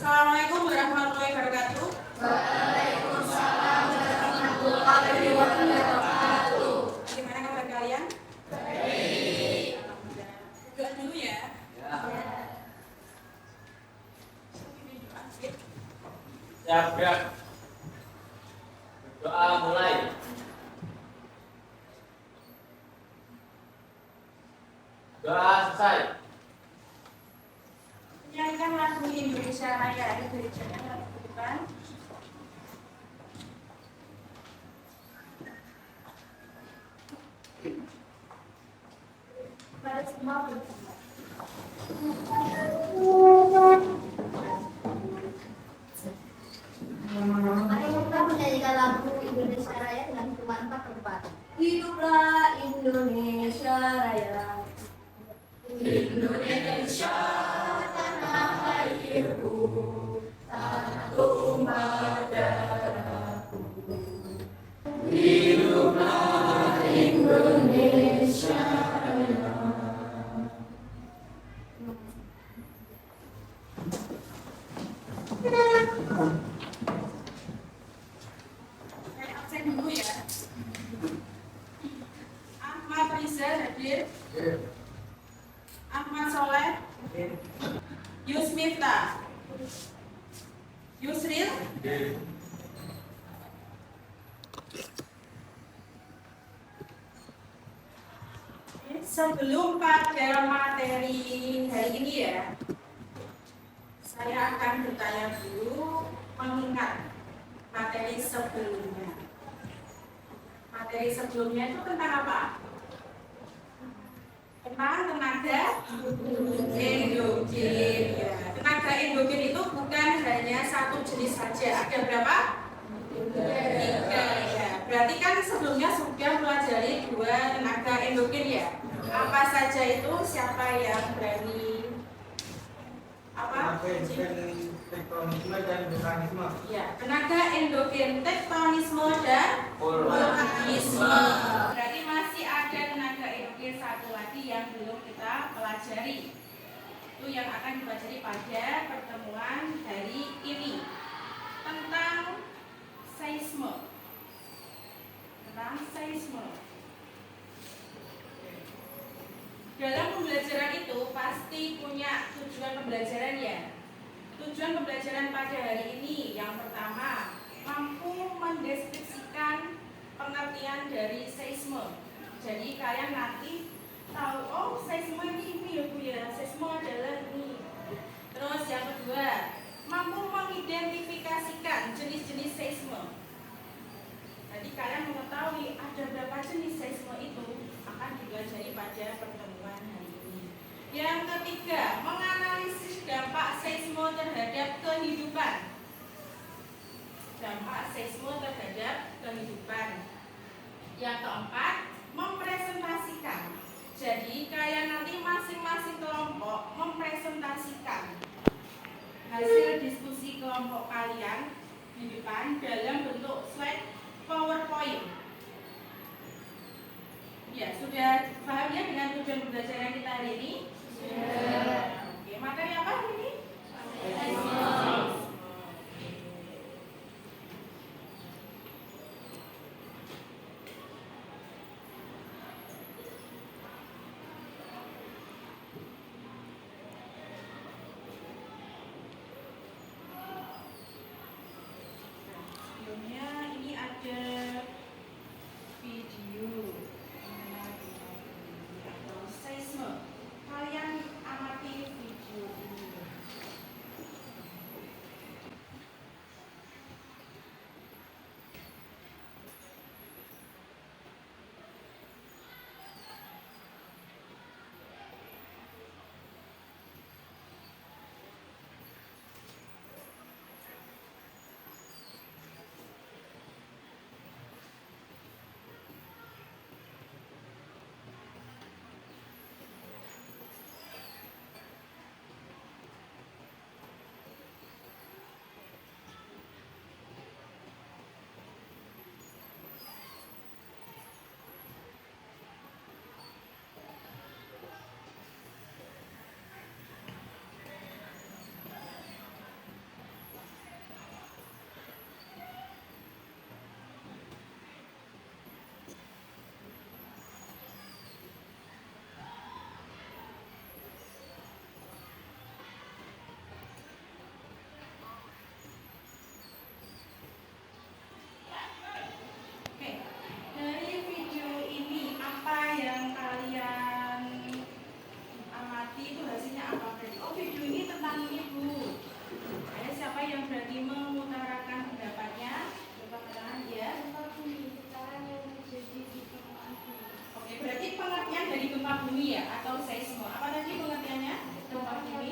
Assalamualaikum warahmatullahi wabarakatuh. Waalaikumsalam warahmatullahi wabarakatuh. Gimana kabar kalian? Baik. Doa dulu ya. Siap, gerak. Doa mulai. Doa selesai. Nyanyikan lagu Indonesia Raya dari channel depan. Mari semua bersama. Mari kita menyanyikan lagu Indonesia Raya dengan hitungan 4 tempat. Hiduplah Indonesia Raya. Indonesia tanah airku, tanah tumpah darahku. Hiduplah Indonesia Raya. Saya absen dulu ya. Ahmad Riza hadir. Ahmad Soleh. Yusmifta. Yusril. Sebelum pada materi hari ini ya, saya akan bertanya dulu mengingat materi sebelumnya. Materi sebelumnya itu tentang apa? Tentang tenaga endogen. Ya. Tenaga endogen itu bukan hanya satu jenis saja. Ada berapa? Tiga. Ya. Berarti kan sebelumnya sudah pelajari dua tenaga endogen ya. Apa saja itu? Siapa yang berani? Apa? Tektonisme dan vulkanisme. Ya, tenaga endogen, tektonisme dan vulkanisme. Berarti masih ada tenaga endogen satu lagi yang belum kita pelajari. Itu yang akan dipelajari pada pertemuan hari ini tentang seisme. Tentang seisme. Dalam pembelajaran itu pasti punya tujuan pembelajaran ya. Tujuan pembelajaran pada hari ini yang pertama, mampu mendeskripsikan pengertian dari seisme. Jadi kalian nanti tahu, oh seisme ini ya Bu ya, seisme adalah ini. Terus yang kedua, mampu mengidentifikasikan jenis-jenis seisme. Jadi kalian mengetahui ada berapa jenis seisme itu akan dipelajari pada pertemuan hari ini. Yang ketiga, menganalisis dampak seisme terhadap kehidupan. Dampak seisme terhadap kehidupan. Yang keempat, mempresentasikan. Jadi kalian nanti masing-masing kelompok mempresentasikan hasil diskusi kelompok kalian di depan dalam bentuk slide PowerPoint. Ya, sudah paham ya dengan tujuan pembelajaran kita hari ini? Oke, materi apa hari ini? Sebelumnya ini ada video mengenai seisme. Kalian yang berani mengutarakan pendapatnya? Coba tangan ya. Oke, berarti pengertian dari gempa bumi ya atau seismo. Apa tadi pengertiannya? Gempa bumi.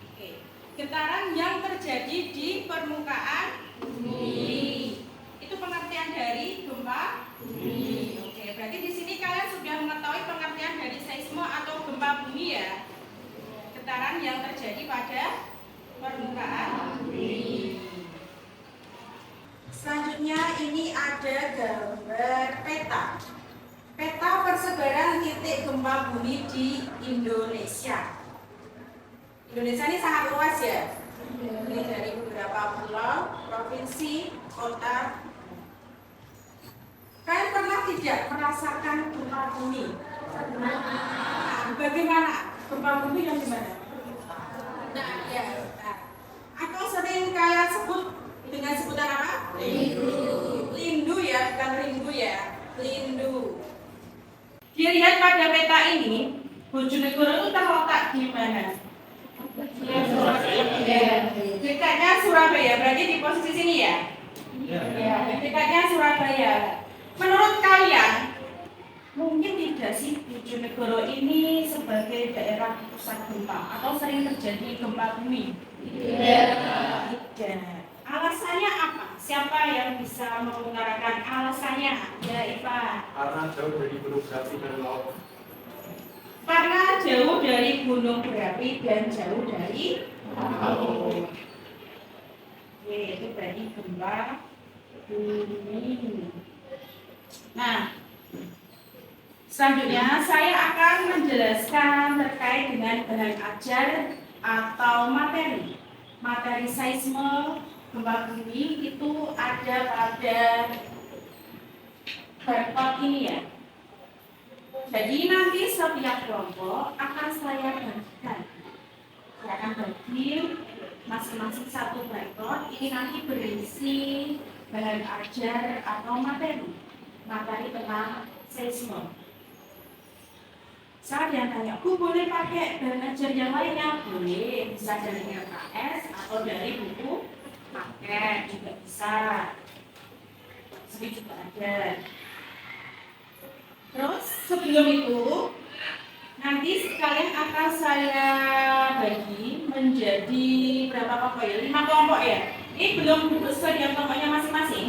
Oke. Getaran yang terjadi di permukaan bumi. Itu pengertian dari gempa bumi. Oke, berarti di sini kalian sudah mengetahui pengertian dari seismo atau gempa bumi ya. Getaran yang terjadi pada permukaan bumi. Selanjutnya ini ada gambar peta. Peta persebaran titik gempa bumi di Indonesia. Indonesia ini sangat luas ya. Ini dari beberapa pulau, provinsi, kota. Kalian pernah tidak merasakan gempa bumi? Bagaimana? Gempa bumi yang gimana? Nah, ya. Nah. Atau sering kalian sebut dengan sebutan apa? Lindu. Lindu ya, bukan rindu ya. Lindu. Dilihat pada peta ini, Bojonegoro itu terletak di mana? Dekatnya Surabaya, berarti di posisi sini ya? Ya. Dekatnya Surabaya. Menurut kalian, mungkin tidak sih Bojonegoro ini sebagai daerah pusat gempa atau sering terjadi gempa bumi? Tidak. Alasannya apa? Siapa yang bisa mengutarakan alasannya? Ya, Iva. Karena jauh dari gunung berapi dan laut. Karena jauh dari gunung berapi dan jauh dari laut. Oke, itu berarti gempa bumi. Nah, selanjutnya saya akan menjelaskan terkait dengan bahan ajar atau materi. Materi seisme gempa bumi itu ada pada barcode ini ya. Jadi nanti setiap kelompok akan saya bagikan. Saya akan bagi masing-masing satu barcode. Ini nanti berisi bahan ajar atau materi tentang seisme. Saat yang tanya, aku boleh pakai bahan ajar yang lainnya? Boleh, bisa dari LKS atau dari buku paket juga bisa. Sini juga ada. Terus sebelum itu nanti sekalian akan saya bagi menjadi berapa kelompok ya? 5 kelompok ya. Ini belum sesuai dengan kelompoknya masing-masing.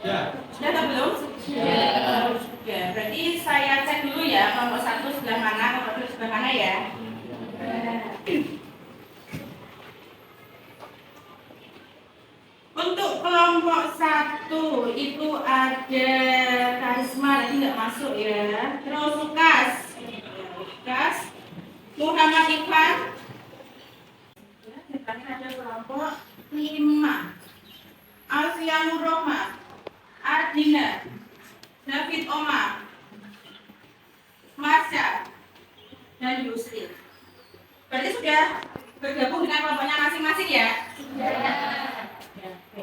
Ya. Sudah atau belum? Sudah. Sudah. Berarti saya cek dulu ya kelompok 1 sebelah mana, kelompok 2 sebelah mana ya. Untuk kelompok 1 itu ada Karisma, tadi nggak masuk ya. Terus Lukas, Muhammad Ikhwan. Terakhir ada kelompok 5. Alfianur Rohma, Ardina, David Omar, Marsha, dan Yusri. Berarti sudah bergabung dengan kelompoknya masing-masing ya? Ya, oke.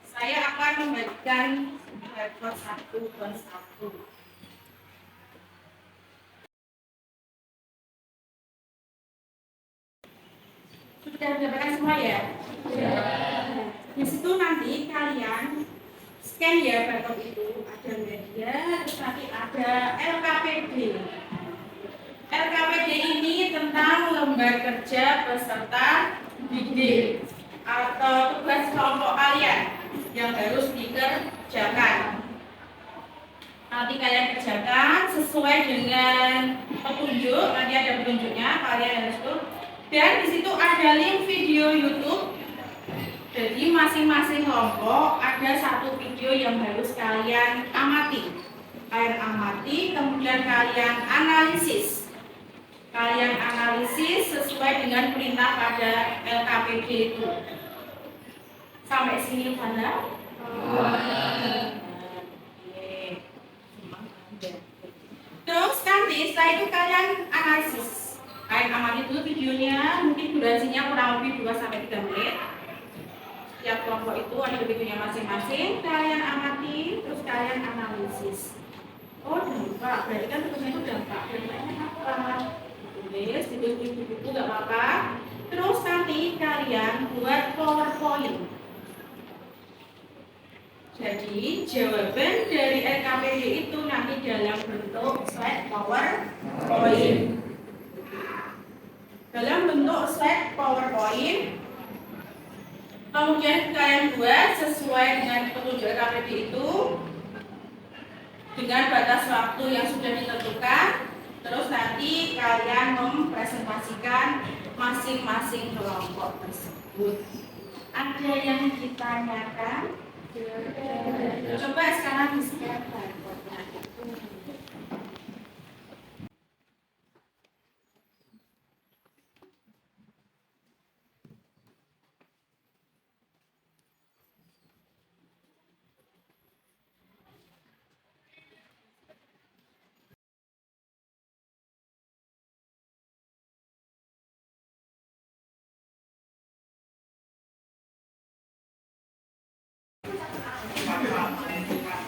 Saya akan membagikan rekor 1 per 1. Sudah mendapatkan semua ya? Ya. Di situ nanti kalian scan ya barcode itu, ada media, terus nanti ada LKPD. LKPD ini tentang lembar kerja peserta didik atau tugas kelompok kalian yang harus dikerjakan. Nanti kalian kerjakan sesuai dengan petunjuk, nanti ada petunjuknya, kalian harus tuh. Dan di situ ada link video YouTube. Jadi masing-masing kelompok ada satu video yang harus kalian amati. Kalian amati, kemudian kalian analisis. Kalian analisis sesuai dengan perintah pada LKPD itu. Sampai sini pada. Terus nanti setelah itu kalian analisis. Kalian amati dulu videonya, mungkin durasinya kurang lebih 2-3 menit. Setiap kelompok itu ada videonya masing-masing, kalian amati, terus kalian analisis. Oh dampak, berarti kan tugasnya itu dampak. Dampaknya apa? Tulis, itu nggak apa-apa. Terus nanti kalian buat PowerPoint. Jadi jawaban dari RKPD itu nanti dalam bentuk slide PowerPoint. Dalam bentuk slide PowerPoint, kemudian kalian buat sesuai dengan petunjuk RKPD itu dengan batas waktu yang sudah ditentukan. Terus nanti kalian mempresentasikan masing-masing kelompok tersebut. Ada yang ditanyakan? Coba sekarang di-scan barcode-nya.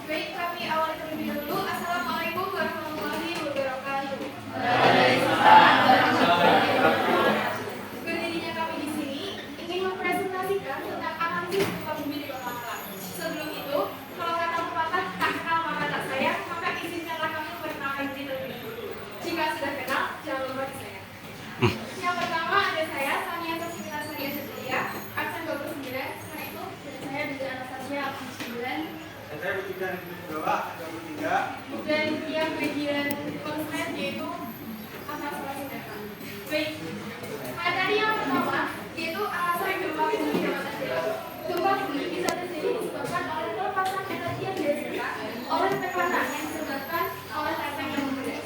Baik, kami awali terlebih dulu. Assalamualaikum warahmatullahi wabarakatuh. Berdirinya kami di sini ingin mempresentasikan tentang analisis gempa bumi di Kota Malang. Sebelum itu, kalau kata pepatah tak kenal maka tak sayang, maka izinkanlah kami memperkenalkan diri terlebih dulu. Jika sudah kenal, jangan lupa disayang. Yang pertama ada saya, Sania Sasmina Sania Setia, aksen 29. Setelah itu ada saya Dede Anastasia, aksen 9. Saya bertiga bawa 23. Dan yang bagian konsep yaitu atas tindakan. Baik, materi yang pertama yaitu alasan gempa bumi dapat terjadi. Gempa bumi bisa terjadi disebabkan oleh pelepasan energi yang dihasilkan oleh tekanan yang disebabkan oleh lempeng yang membelah.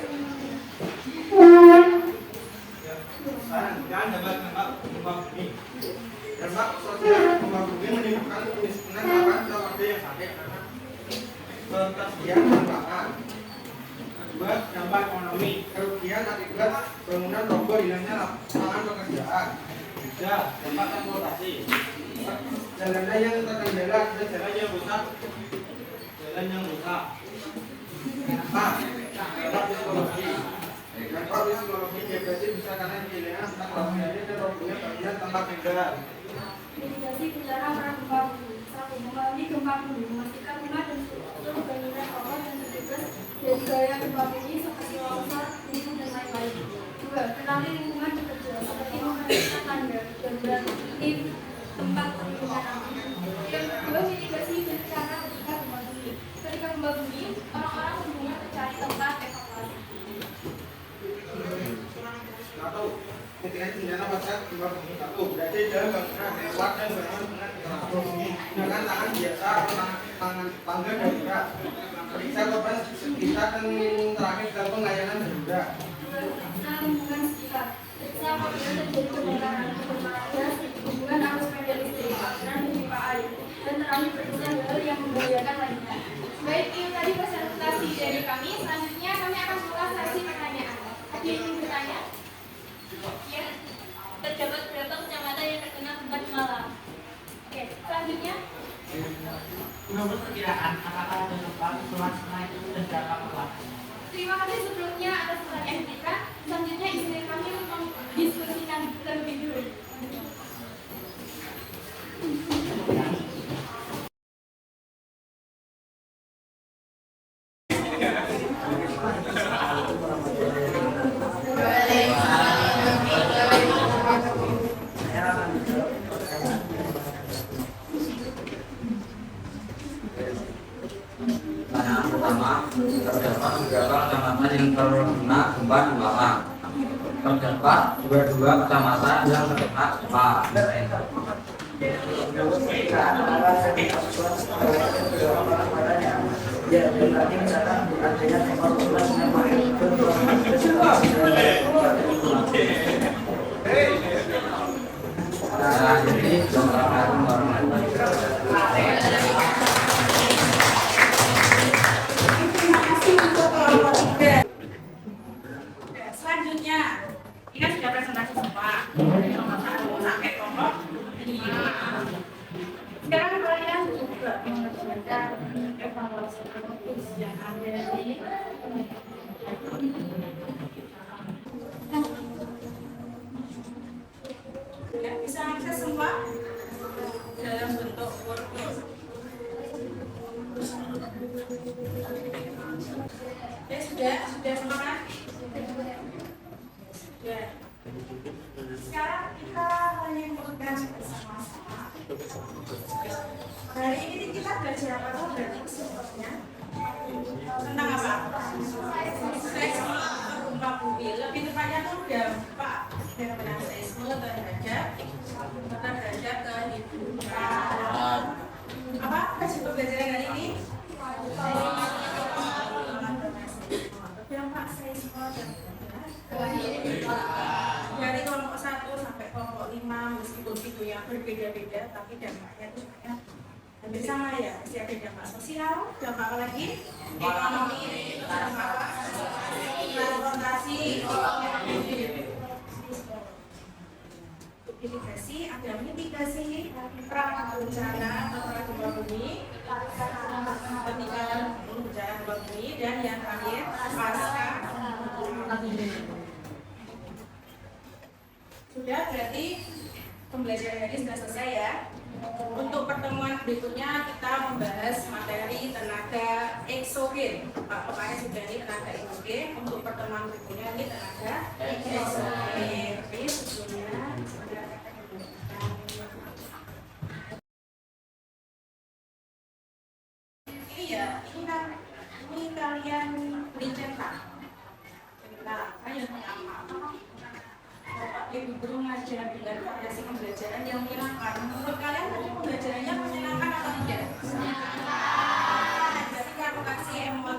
Jangan dapat gempa bumi. Dampak sosial gempa bumi menimbulkan kemiskinan bahkan keluarga yang sakit karena ketersediaan pangan. Kedua, dampak ekonomi, kerugian akibat bangunan roboh, hilangnya lapangan pekerjaan. Tiga, dampak transportasi, jalannya yang terkendala, ada jalan yang rusak. Empat, dampak psikologi. Dampak psikologi depresi bisa karena kehilangan tentang keluarganya dan robohnya bagian tempat tinggal. Mitigasi bencana karena gempa bumi. 1. Mengalami gempa bumi, memastikan rumah dan struktur bangunan kokoh dan terbebas dari gaya gempa bumi seperti longsor, gunung dan lain-lain. 2. Kenali lingkungan bekerja seperti memperhatikan tanda, gambar, tip, tempat perlindungan aman. Yang kedua, mitigasi bencana ketika gempa bumi. Ketika gempa bumi, orang-orang umumnya mencari tempat evakuasi. Satu, mitigasi bencana pasca gempa bumi. Satu, berarti dalam bangunan lewat dan bangunan dengan gempa bumi dengan tangan biasa atau tangan tangga darurat. Periksa korban sekitar dan terakhir dalam layanan darurat. Periksa lingkungan sekitar. Periksa apabila terjadi kebakaran, kebakaran gas, hubungan arus pendek listrik, aliran dan pipa air. Dan terakhir periksa hal yang membahayakan lainnya. Baik, ini tadi presentasi dari kami. Selanjutnya kami akan buka sesi pertanyaan. Ada yang ingin bertanya? Ya. Terdapat berapa kecamatan yang terkena gempa di Malang? Oke, selanjutnya. Menurut perkiraan, apakah ada gempa susulan selain itu dan berapa kuat? Terima kasih sebelumnya atas pertanyaan kita. Selanjutnya izinkan kami mendiskusikan terlebih dulu. Pertanyaan pertama, terdapat beberapa kecamatan yang terkena gempa di Malang. Terdapat 22 kecamatan yang terkena gempa. Nah, jadi Selanjutnya, ini kan sudah presentasi semua dari nomor 1 sampai kelompok 5. Sekarang kalian juga mengerjakan evaluasi fokus yang ada di bisa semua? Dalam bentuk workbook. Ya sudah semua kan? Ya. Sekarang kita hanya mengumpulkan bersama-sama. Hari ini kita belajar apa tuh? Berarti kesimpulannya tentang apa? Seisme gempa bumi. Lebih tepatnya tuh dampak fenomena seisme terhadap kehidupan. Apa hasil pembelajaran hari ini? Dampak seisme dari kelompok 1 sampai kelompok 5, meskipun itu yang berbeda-beda, tapi dampaknya itu sebenarnya hampir sama ya. Masih ada dampak sosial, dampak apa lagi? Ekonomi, dampak apa? Transportasi, mitigasi, ada mitigasi perangkat bencana atau gempa bumi, ketika bencana gempa bumi, dan yang terakhir pasca. Sudah, berarti pembelajaran hari ini sudah selesai ya. Untuk pertemuan berikutnya kita membahas materi tenaga eksogen. Pokoknya sudah ini tenaga eksogen. Untuk pertemuan berikutnya ini tenaga eksogen. Oke, sebelumnya ini ya, ini kalian dicetak. Ayo apa? Ibu guru ngajar dengan variasi pembelajaran yang menyenangkan. Menurut kalian tadi pembelajarannya menyenangkan atau tidak? Menyenangkan. Jadi kalau kasih emang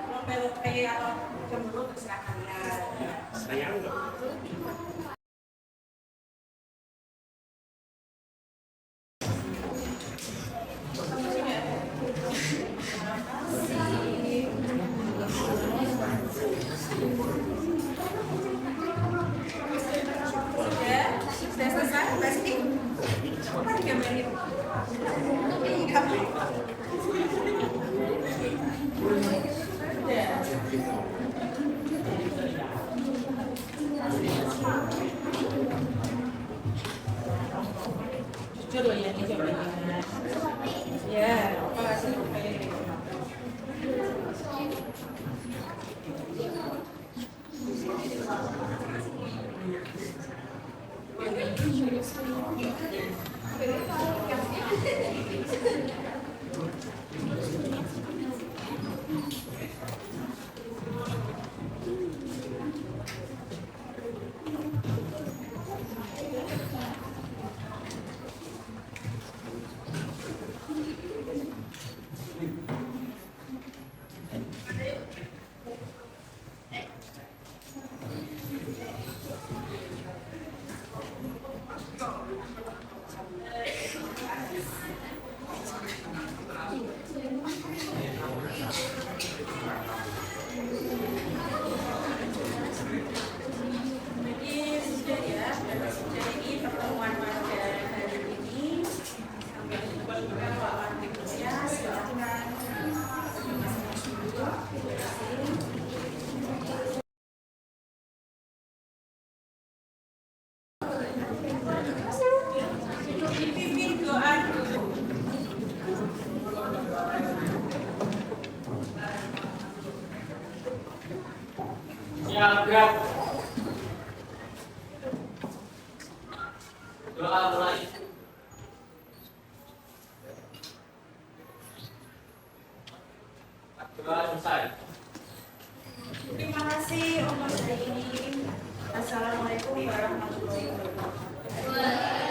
lope-lope atau cemburu terserah kalian. Saya enggak. Sudah selesai, pasti. Apa digambarin? Jujur loh ya, ini jawabannya. Ya, apa hasil survei? Ya, gerak. Doa mulai. Doa selesai. Terima kasih untuk hari ini. Assalamualaikum warahmatullahi wabarakatuh.